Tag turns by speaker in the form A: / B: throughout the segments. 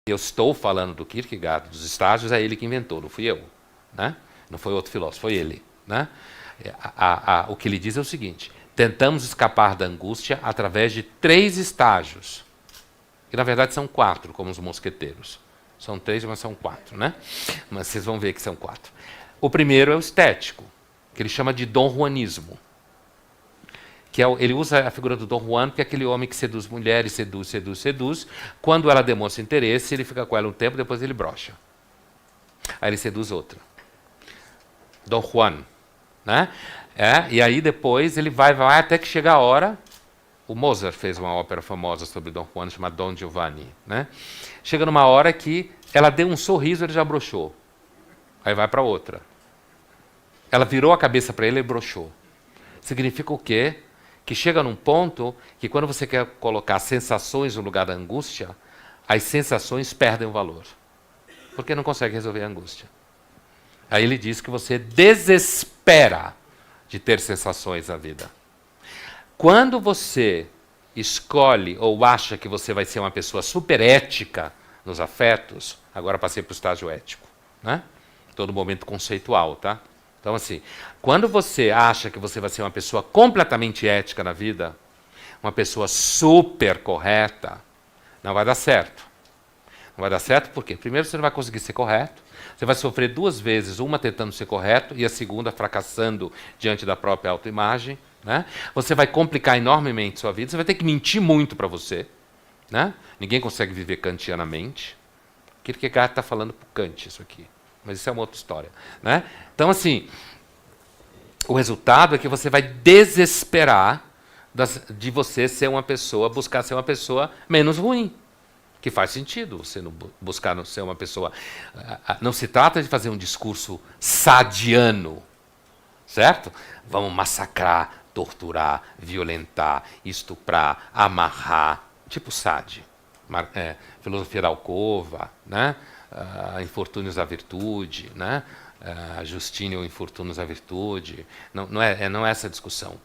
A: eu estou falando do Kierkegaard, dos estágios, é ele que inventou, não fui eu. Né? Não foi outro filósofo, foi ele. Né? O que ele diz é o seguinte: tentamos escapar da angústia através de 3 estágios. Que na verdade são 4, como os mosqueteiros. São 3, mas são 4, né? Mas vocês vão ver que são 4. O primeiro é o estético, que ele chama de Dom Juanismo. Que ele usa a figura do Dom Juan, que é aquele homem que seduz mulheres, seduz. Quando ela demonstra interesse, ele fica com ela um tempo, depois ele brocha. Aí ele seduz outra. Dom Juan. Né? E aí depois ele vai até que chega a hora. O Mozart fez uma ópera famosa sobre Dom Juan, chamada Don Giovanni. Né? Chega numa hora que ela deu um sorriso, ele já broxou. Aí vai para outra. Ela virou a cabeça para ele e broxou. Significa o quê? Que chega num ponto que quando você quer colocar sensações no lugar da angústia, as sensações perdem o valor. Porque não consegue resolver a angústia. Aí ele diz que você desespera de ter sensações na vida. Quando você escolhe ou acha que você vai ser uma pessoa super ética nos afetos, agora passei para o estágio ético, né? Todo momento conceitual, tá? Então assim, quando você acha que você vai ser uma pessoa completamente ética na vida, uma pessoa super correta, não vai dar certo. Não vai dar certo por quê? Primeiro você não vai conseguir ser correto, você vai sofrer 2 vezes, uma tentando ser correto e a segunda fracassando diante da própria autoimagem. Né? Você vai complicar enormemente sua vida, você vai ter que mentir muito para você. Né? Ninguém consegue viver kantianamente. Kierkegaard está falando para o Kant isso aqui, mas isso é uma outra história. Né? Então, assim, o resultado é que você vai desesperar de você ser uma pessoa, buscar ser uma pessoa menos ruim. Que faz sentido você não buscar não ser uma pessoa. Não se trata de fazer um discurso sadiano, certo? Vamos massacrar, torturar, violentar, estuprar, amarrar, tipo Sade, filosofia da alcova, né? Infortúnios da virtude, né? Justínio Infortúnios da virtude. Não é essa a discussão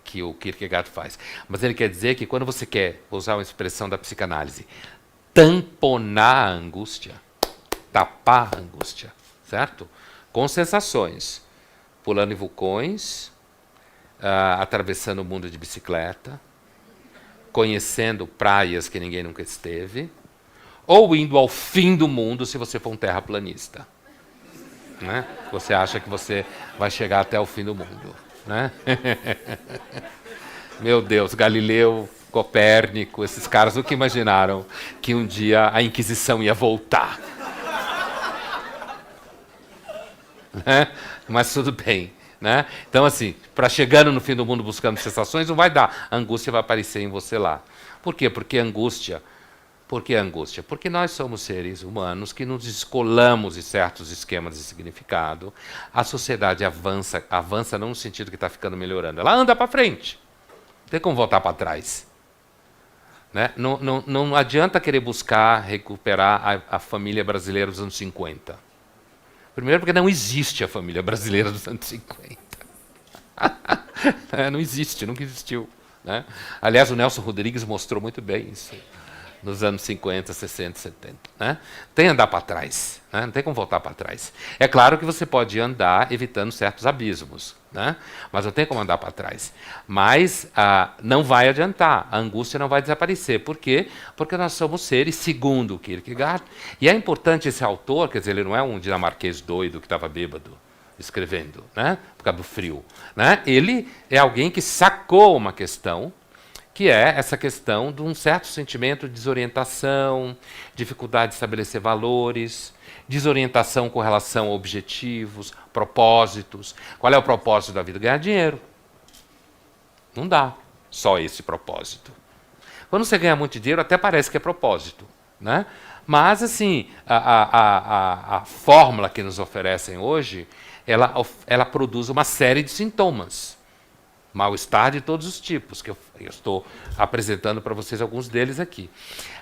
A: que o Kierkegaard faz. Mas ele quer dizer que quando você quer, vou usar uma expressão da psicanálise, tamponar a angústia, tapar a angústia, certo? Com sensações, pulando em vulcões, atravessando o mundo de bicicleta, conhecendo praias que ninguém nunca esteve, ou indo ao fim do mundo se você for um terraplanista. Né? Você acha que você vai chegar até o fim do mundo. Né? Meu Deus, Galileu, Copérnico, esses caras nunca imaginaram que um dia a Inquisição ia voltar. Né? Mas tudo bem. Né? Então, assim, para chegando no fim do mundo buscando sensações, não vai dar. A angústia vai aparecer em você lá. Por quê? Porque angústia. Por que angústia? Porque nós somos seres humanos que nos descolamos de certos esquemas de significado. A sociedade avança não no sentido que está ficando melhorando. Ela anda para frente. Não tem como voltar para trás. Né? Não adianta querer buscar recuperar a família brasileira dos anos 50. Primeiro porque não existe a família brasileira dos anos 50. Não existe, nunca existiu. Né? Aliás, o Nelson Rodrigues mostrou muito bem isso nos anos 50, 60, 70. Né? Tem que andar para trás, né? Não tem como voltar para trás. É claro que você pode andar evitando certos abismos, né? Mas não tem como andar para trás. Mas não vai adiantar, a angústia não vai desaparecer. Por quê? Porque nós somos seres, segundo Kierkegaard, e é importante esse autor, quer dizer, ele não é um dinamarquês doido que estava bêbado escrevendo, né? Por causa do frio. Né? Ele é alguém que sacou uma questão, que é essa questão de um certo sentimento de desorientação, dificuldade de estabelecer valores, desorientação com relação a objetivos, propósitos. Qual é o propósito da vida? Ganhar dinheiro. Não dá só esse propósito. Quando você ganha muito dinheiro, até parece que é propósito. Né? Mas, assim, a fórmula que nos oferecem hoje, ela produz uma série de sintomas. Mal-estar de todos os tipos, que eu estou apresentando para vocês alguns deles aqui.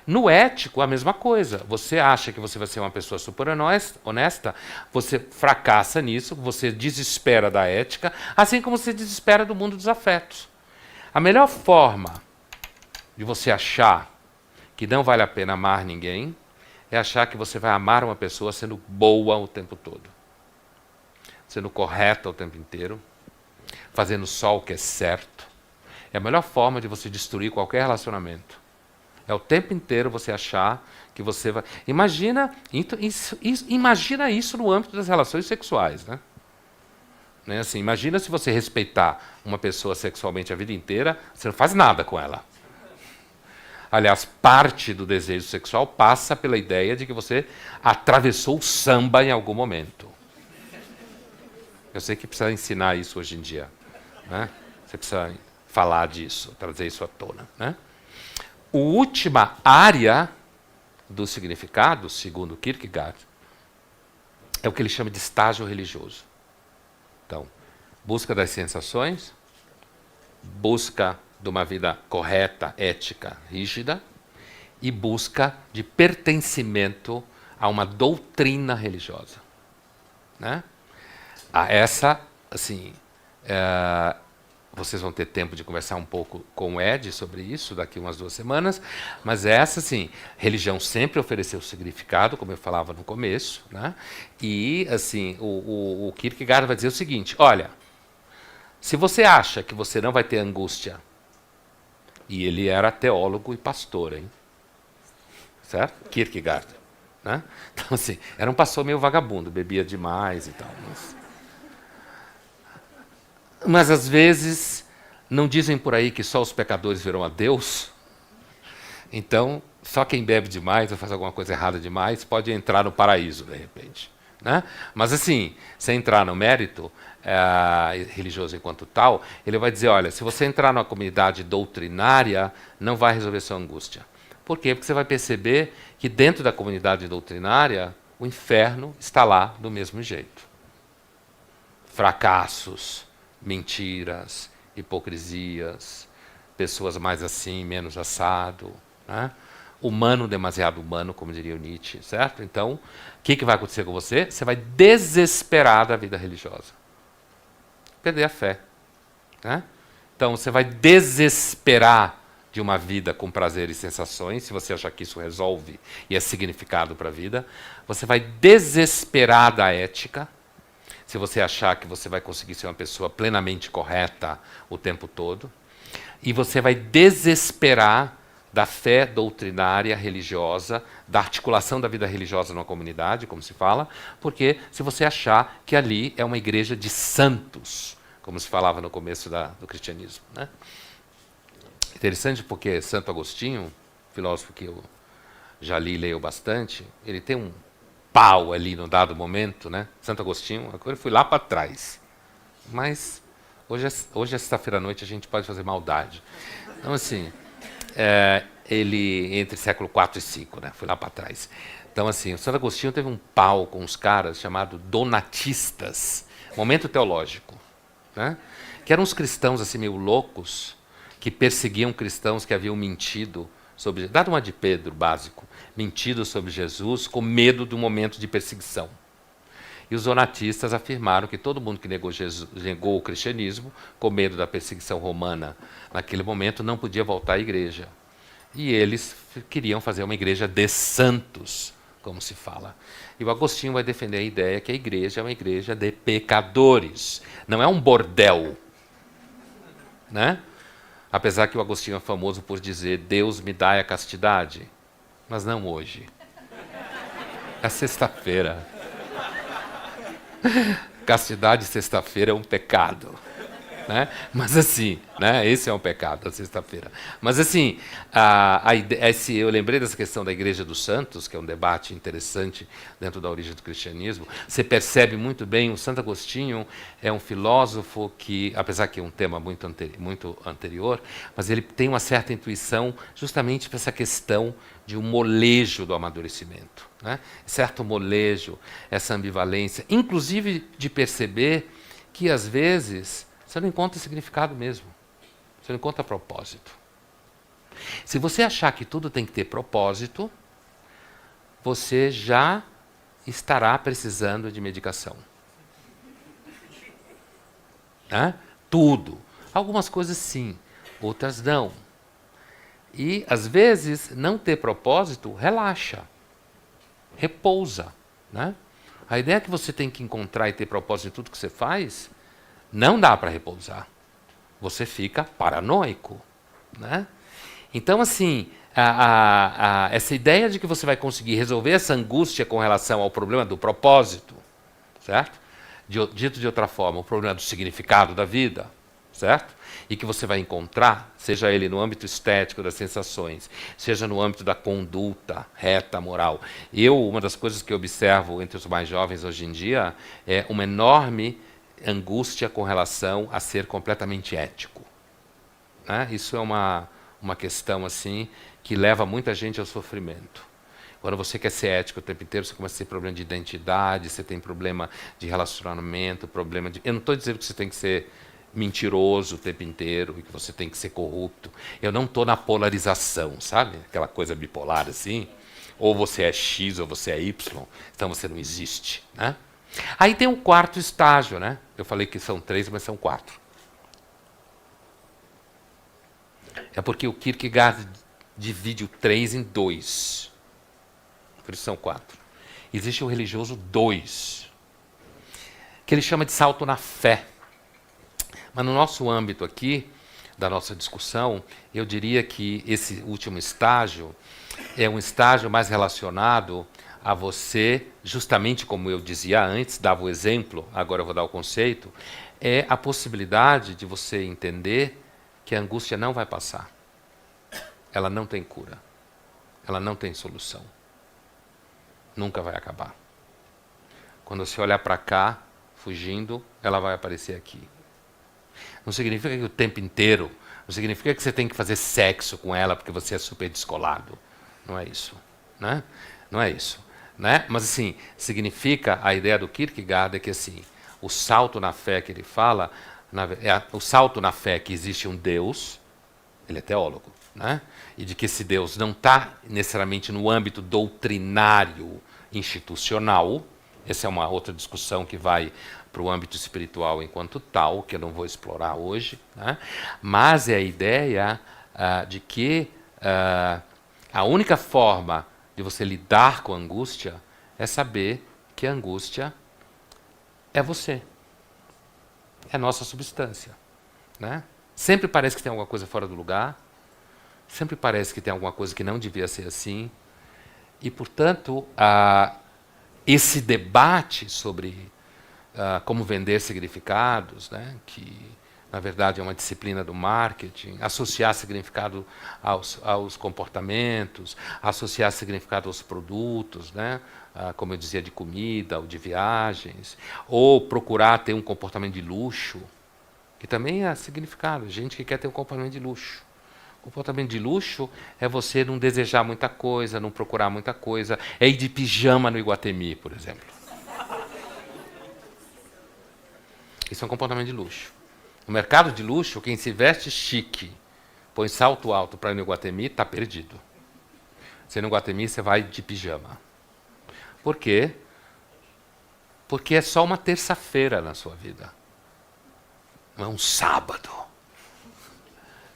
A: No ético, a mesma coisa. Você acha que você vai ser uma pessoa super honesta, você fracassa nisso, você desespera da ética, assim como você desespera do mundo dos afetos. A melhor forma de você achar que não vale a pena amar ninguém é achar que você vai amar uma pessoa sendo boa o tempo todo, sendo correta o tempo inteiro, fazendo só o que é certo. É a melhor forma de você destruir qualquer relacionamento. É o tempo inteiro você achar que você vai... Imagina isso no âmbito das relações sexuais, né? Assim, imagina se você respeitar uma pessoa sexualmente a vida inteira, você não faz nada com ela. Aliás, parte do desejo sexual passa pela ideia de que você atravessou o samba em algum momento. Eu sei que precisa ensinar isso hoje em dia, né? Você precisa falar disso, trazer isso à tona, né? A última área do significado, segundo Kierkegaard, é o que ele chama de estágio religioso. Então, busca das sensações, busca de uma vida correta, ética, rígida, e busca de pertencimento a uma doutrina religiosa, né? Essa, assim, vocês vão ter tempo de conversar um pouco com o Ed sobre isso daqui umas 2 semanas, mas essa, assim, religião sempre ofereceu significado, como eu falava no começo, né? E, assim, o Kierkegaard vai dizer o seguinte: olha, se você acha que você não vai ter angústia, e ele era teólogo e pastor, hein? Certo? Kierkegaard, né? Então, assim, era um pastor meio vagabundo, bebia demais e tal, mas às vezes, não dizem por aí que só os pecadores verão a Deus? Então, só quem bebe demais ou faz alguma coisa errada demais pode entrar no paraíso, de repente, né? Mas assim, se entrar no mérito religioso enquanto tal, ele vai dizer, olha, se você entrar numa comunidade doutrinária, não vai resolver sua angústia. Por quê? Porque você vai perceber que dentro da comunidade doutrinária, o inferno está lá do mesmo jeito. Fracassos, mentiras, hipocrisias, pessoas mais assim, menos assado, né? Humano demasiado humano, como diria o Nietzsche, certo? Então, o que vai acontecer com você? Você vai desesperar da vida religiosa. Perder a fé, né? Então, você vai desesperar de uma vida com prazer e sensações, se você achar que isso resolve e é significado para a vida. Você vai desesperar da ética, se você achar que você vai conseguir ser uma pessoa plenamente correta o tempo todo. E você vai desesperar da fé doutrinária religiosa, da articulação da vida religiosa numa comunidade, como se fala, porque se você achar que ali é uma igreja de santos, como se falava no começo do cristianismo, né? Interessante porque Santo Agostinho, filósofo que eu já li e leio bastante, ele tem um pau ali no dado momento, né? Santo Agostinho, agora eu fui lá para trás. Mas hoje é sexta-feira à noite, a gente pode fazer maldade. Então, assim, ele entre século IV e V, né? Fui lá para trás. Então, assim, o Santo Agostinho teve um pau com os caras chamados donatistas, momento teológico, né? Que eram uns cristãos assim meio loucos, que perseguiam cristãos que haviam mentido sobre... Dado uma de Pedro, básico. Mentido sobre Jesus com medo do momento de perseguição. E os donatistas afirmaram que todo mundo que negou o cristianismo, com medo da perseguição romana naquele momento, não podia voltar à igreja. E eles queriam fazer uma igreja de santos, como se fala. E o Agostinho vai defender a ideia que a igreja é uma igreja de pecadores. Não é um bordel, né? Apesar que o Agostinho é famoso por dizer, Deus me dá a castidade. Mas não hoje. É sexta-feira. Castidade sexta-feira é um pecado, né? Mas assim, né? Esse é um pecado, a sexta-feira. Mas assim, eu lembrei dessa questão da Igreja dos Santos, que é um debate interessante dentro da origem do cristianismo. Você percebe muito bem, o Santo Agostinho é um filósofo que, apesar que é um tema muito anterior, mas ele tem uma certa intuição justamente para essa questão de um molejo do amadurecimento, né? Certo molejo, essa ambivalência, inclusive de perceber que às vezes você não encontra significado mesmo, você não encontra propósito. Se você achar que tudo tem que ter propósito, você já estará precisando de medicação, né? Tudo. Algumas coisas sim, outras não. E, às vezes, não ter propósito relaxa. repousa. Né? A ideia é que você tem que encontrar e ter propósito em tudo que você faz, não dá para repousar. Você fica paranoico. Né? Então, assim, essa ideia de que você vai conseguir resolver essa angústia com relação ao problema do propósito, certo? Dito de outra forma, o problema do significado da vida, certo? E que você vai encontrar, seja ele no âmbito estético das sensações, seja no âmbito da conduta reta, moral. Uma das coisas que eu observo entre os mais jovens hoje em dia é uma enorme angústia com relação a ser completamente ético. Né? Isso é uma questão assim que leva muita gente ao sofrimento. Quando você quer ser ético o tempo inteiro, você começa a ter problema de identidade, você tem problema de relacionamento, problema de... Eu não estou dizendo que você tem que ser mentiroso o tempo inteiro e que você tem que ser corrupto. Eu não estou na polarização, sabe? Aquela coisa bipolar assim. Ou você é X ou você é Y, então você não existe. Né? Aí tem o quarto estágio, né? Eu falei que são 3, mas são 4. É porque o Kierkegaard divide o 3 em 2. Por isso são 4. Existe o religioso 2, que ele chama de salto na fé. Mas no nosso âmbito aqui, da nossa discussão, eu diria que esse último estágio é um estágio mais relacionado a você, justamente como eu dizia antes, dava o exemplo, agora eu vou dar o conceito, é a possibilidade de você entender que a angústia não vai passar. Ela não tem cura. Ela não tem solução. Nunca vai acabar. Quando você olhar para cá, fugindo, ela vai aparecer aqui. Não significa que o tempo inteiro, não significa que você tem que fazer sexo com ela porque você é super descolado. Não é isso. Né? Não é isso. Né? Mas assim, significa, a ideia do Kierkegaard é que assim, o salto na fé que ele fala, o salto na fé que existe um Deus, ele é teólogo, né? E de que esse Deus não está necessariamente no âmbito doutrinário institucional. Essa é uma outra discussão que vai para o âmbito espiritual enquanto tal, que eu não vou explorar hoje. Né? Mas é a ideia de que a única forma de você lidar com a angústia é saber que a angústia é você. É a nossa substância. Né? Sempre parece que tem alguma coisa fora do lugar. Sempre parece que tem alguma coisa que não devia ser assim. E, portanto, esse debate sobre como vender significados, né, que, na verdade, é uma disciplina do marketing, associar significado aos comportamentos, associar significado aos produtos, né, como eu dizia, de comida ou de viagens, ou procurar ter um comportamento de luxo, que também é significado, gente que quer ter um comportamento de luxo. Comportamento de luxo é você não desejar muita coisa, não procurar muita coisa, é ir de pijama no Iguatemi, por exemplo. Isso é um comportamento de luxo. No mercado de luxo, quem se veste chique, põe salto alto para ir no Iguatemi, está perdido. Você no Iguatemi, você vai de pijama. Por quê? Porque é só uma terça-feira na sua vida. Não é um sábado.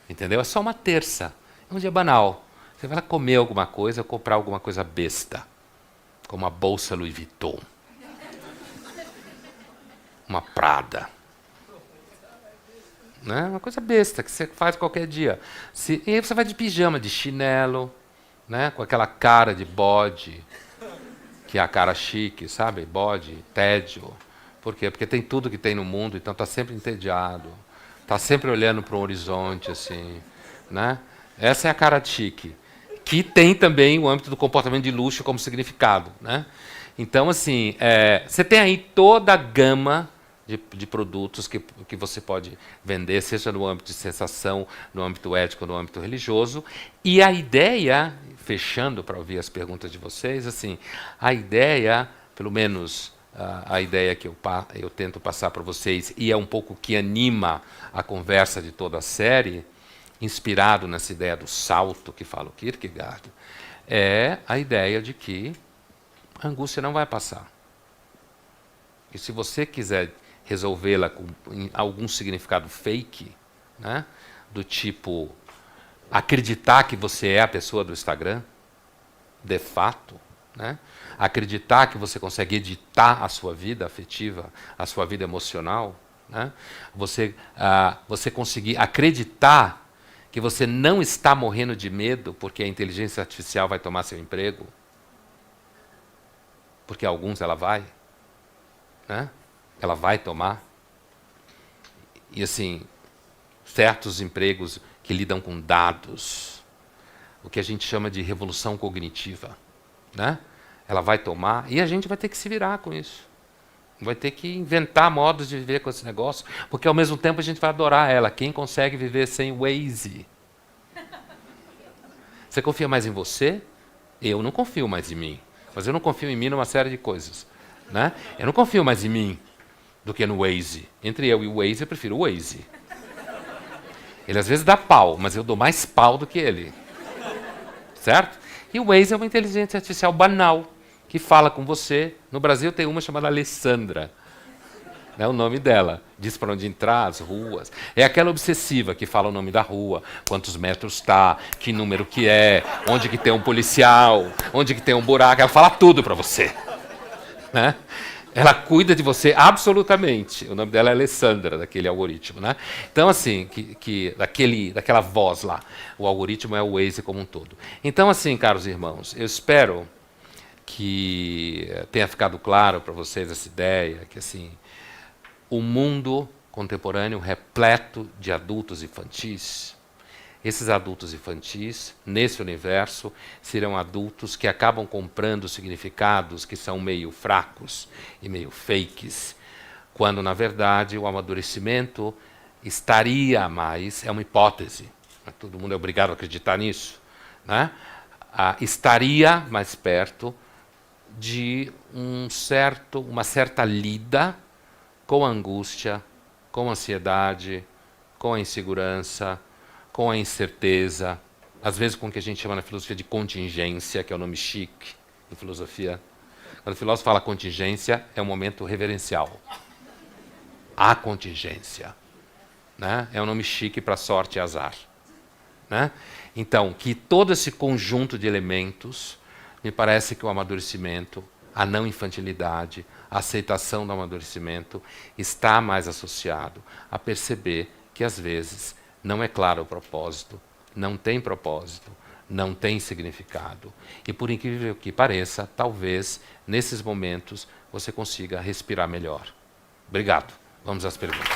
A: Entendeu? É só uma terça. É um dia banal. Você vai lá comer alguma coisa ou comprar alguma coisa besta. Como uma bolsa Louis Vuitton. Uma Prada. Né? Uma coisa besta que você faz qualquer dia. E aí você vai de pijama, de chinelo, né? Com aquela cara de bode, que é a cara chique, sabe? Bode, tédio. Por quê? Porque tem tudo que tem no mundo, então está sempre entediado. Está sempre olhando para um horizonte, assim. Né? Essa é a cara chique. Que tem também o âmbito do comportamento de luxo como significado. Né? Então, assim, você tem aí toda a gama de produtos que você pode vender, seja no âmbito de sensação, no âmbito ético, no âmbito religioso. E a ideia, fechando para ouvir as perguntas de vocês, assim, a ideia, pelo menos a ideia que eu tento passar para vocês, e é um pouco que anima a conversa de toda a série, inspirado nessa ideia do salto que fala o Kierkegaard, é a ideia de que a angústia não vai passar. E se você quiser resolvê-la com algum significado fake, né, do tipo acreditar que você é a pessoa do Instagram, de fato, né? Acreditar que você consegue editar a sua vida afetiva, a sua vida emocional, né? Você conseguir acreditar que você não está morrendo de medo porque a inteligência artificial vai tomar seu emprego, porque alguns ela vai, né? Ela vai tomar. E assim, certos empregos que lidam com dados, o que a gente chama de revolução cognitiva, né? Ela vai tomar e a gente vai ter que se virar com isso. Vai ter que inventar modos de viver com esse negócio, porque ao mesmo tempo a gente vai adorar ela. Quem consegue viver sem Waze? Você confia mais em você? Eu não confio mais em mim. Mas eu não confio em mim numa série de coisas, né? Eu não confio mais em mim do que no Waze. Entre eu e o Waze, eu prefiro o Waze. Ele às vezes dá pau, mas eu dou mais pau do que ele. Certo? E o Waze é uma inteligência artificial banal, que fala com você. No Brasil tem uma chamada Alessandra. É o nome dela. Diz para onde entrar, as ruas. É aquela obsessiva que fala o nome da rua, quantos metros está, que número que é, onde que tem um policial, onde que tem um buraco. Ela fala tudo para você. Né? Ela cuida de você absolutamente. O nome dela é Alessandra, daquele algoritmo. Né? Então, assim, daquela voz lá, o algoritmo é o Waze como um todo. Então, assim, caros irmãos, eu espero que tenha ficado claro para vocês essa ideia, que assim, o mundo contemporâneo repleto de adultos infantis, esses adultos infantis, nesse universo, serão adultos que acabam comprando significados que são meio fracos e meio fakes, quando, na verdade, o amadurecimento estaria mais, é uma hipótese, todo mundo é obrigado a acreditar nisso, né? Estaria mais perto de uma certa lida com a angústia, com a ansiedade, com a insegurança, com a incerteza, às vezes com o que a gente chama na filosofia de contingência, que é o nome chique em filosofia. Quando o filósofo fala contingência, é um momento reverencial. A contingência, né? É um nome chique para sorte e azar. Né? Então, que todo esse conjunto de elementos, me parece que o amadurecimento, a não infantilidade, a aceitação do amadurecimento está mais associado a perceber que, às vezes, não é claro o propósito, não tem propósito, não tem significado. E, por incrível que pareça, talvez, nesses momentos, você consiga respirar melhor. Obrigado. Vamos às perguntas.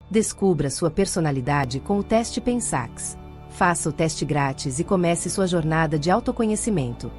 B: Descubra sua personalidade com o teste Pensax. Faça o teste grátis e comece sua jornada de autoconhecimento.